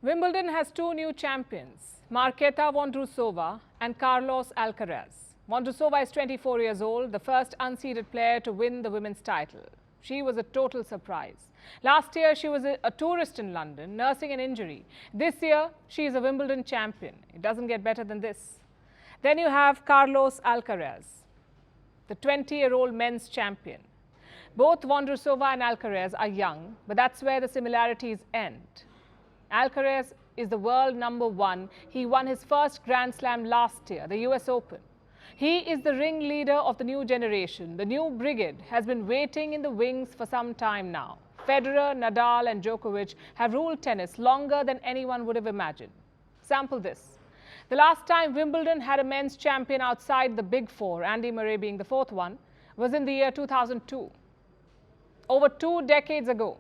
Wimbledon has two new champions, Marketa Vondrousova and Carlos Alcaraz. Vondrousova is 24 years old, the first unseeded player to win the women's title. She was a total surprise. Last year, she was a tourist in London, nursing an injury. This year, she is a Wimbledon champion. It doesn't get better than this. Then you have Carlos Alcaraz, the 20-year-old men's champion. Both Vondrousova and Alcaraz are young, but that's where the similarities end. Alcaraz is the world #1. He won his first Grand Slam last year, the US Open. He is the ringleader of the new generation. The new brigade has been waiting in the wings for some time now. Federer, Nadal and Djokovic have ruled tennis longer than anyone would have imagined. Sample this. The last time Wimbledon had a men's champion outside the Big Four, Andy Murray being the fourth one, was in the year 2002. Over 2 decades ago.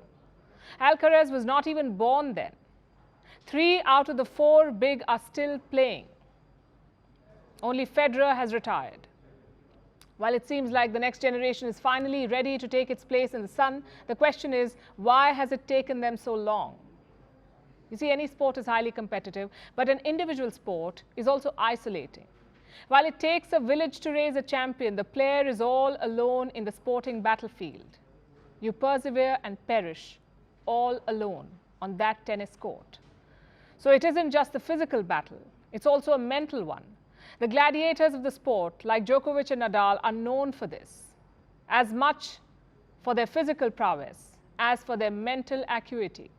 Alcaraz was not even born then. 3 out of the 4 big are still playing. Only Federer has retired. While it seems like the next generation is finally ready to take its place in the sun, the question is, why has it taken them so long? You see, any sport is highly competitive, but an individual sport is also isolating. While it takes a village to raise a champion, the player is all alone in the sporting battlefield. You persevere and perish all alone on that tennis court. So it isn't just the physical battle, it's also a mental one. The gladiators of the sport, like Djokovic and Nadal, are known for this, as much for their physical prowess as for their mental acuity.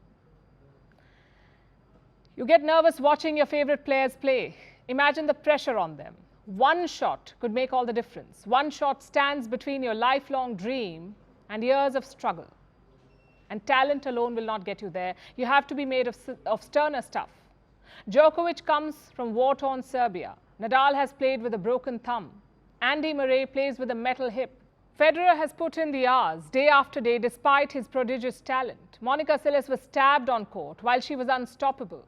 You get nervous watching your favorite players play. Imagine the pressure on them. One shot could make all the difference. One shot stands between your lifelong dream and years of struggle. And talent alone will not get you there. You have to be made of sterner stuff. Djokovic comes from war-torn Serbia. Nadal has played with a broken thumb. Andy Murray plays with a metal hip. Federer has put in the hours, day after day, despite his prodigious talent. Monica Seles was stabbed on court while she was unstoppable.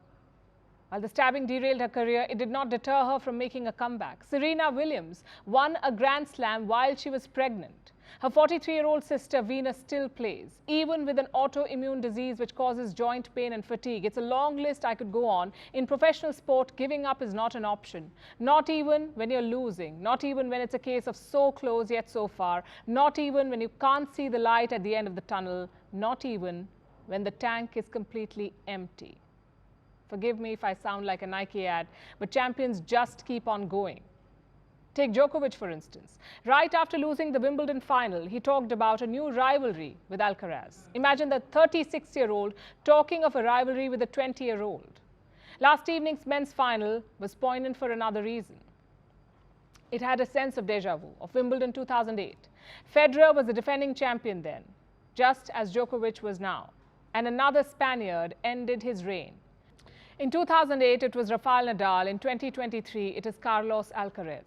While the stabbing derailed her career, it did not deter her from making a comeback. Serena Williams won a Grand Slam while she was pregnant. Her 43-year-old sister Venus still plays, even with an autoimmune disease which causes joint pain and fatigue. It's a long list I could go on. In professional sport, giving up is not an option. Not even when you're losing. Not even when it's a case of so close yet so far. Not even when you can't see the light at the end of the tunnel. Not even when the tank is completely empty. Forgive me if I sound like a Nike ad, but champions just keep on going. Take Djokovic, for instance. Right after losing the Wimbledon final, he talked about a new rivalry with Alcaraz. Imagine the 36-year-old talking of a rivalry with a 20-year-old. Last evening's men's final was poignant for another reason. It had a sense of déjà vu, of Wimbledon 2008. Federer was the defending champion then, just as Djokovic was now. And another Spaniard ended his reign. In 2008, it was Rafael Nadal. In 2023, it is Carlos Alcaraz.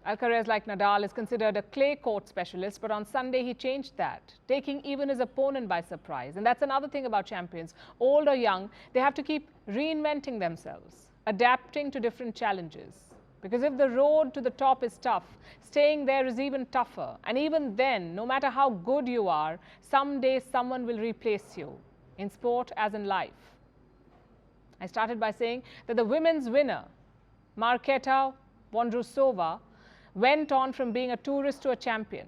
Alcaraz, like Nadal, is considered a clay court specialist, but on Sunday he changed that, taking even his opponent by surprise. And that's another thing about champions. Old or young, they have to keep reinventing themselves, adapting to different challenges. Because if the road to the top is tough, staying there is even tougher. And even then, no matter how good you are, someday someone will replace you, in sport as in life. I started by saying that the women's winner, Marketa Vondrousova, went on from being a tourist to a champion.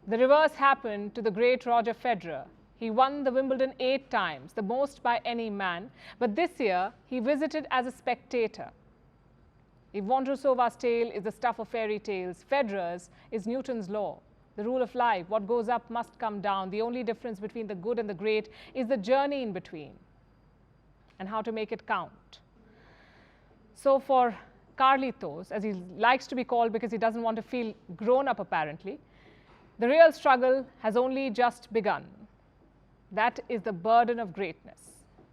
The reverse happened to the great Roger Federer. He won the Wimbledon 8 times, the most by any man, but this year he visited as a spectator. If Vondrousova's tale is the stuff of fairy tales, Federer's is Newton's law. The rule of life, what goes up must come down. The only difference between the good and the great is the journey in between and how to make it count. So for Carlitos, as he likes to be called because he doesn't want to feel grown up apparently, the real struggle has only just begun. That is the burden of greatness.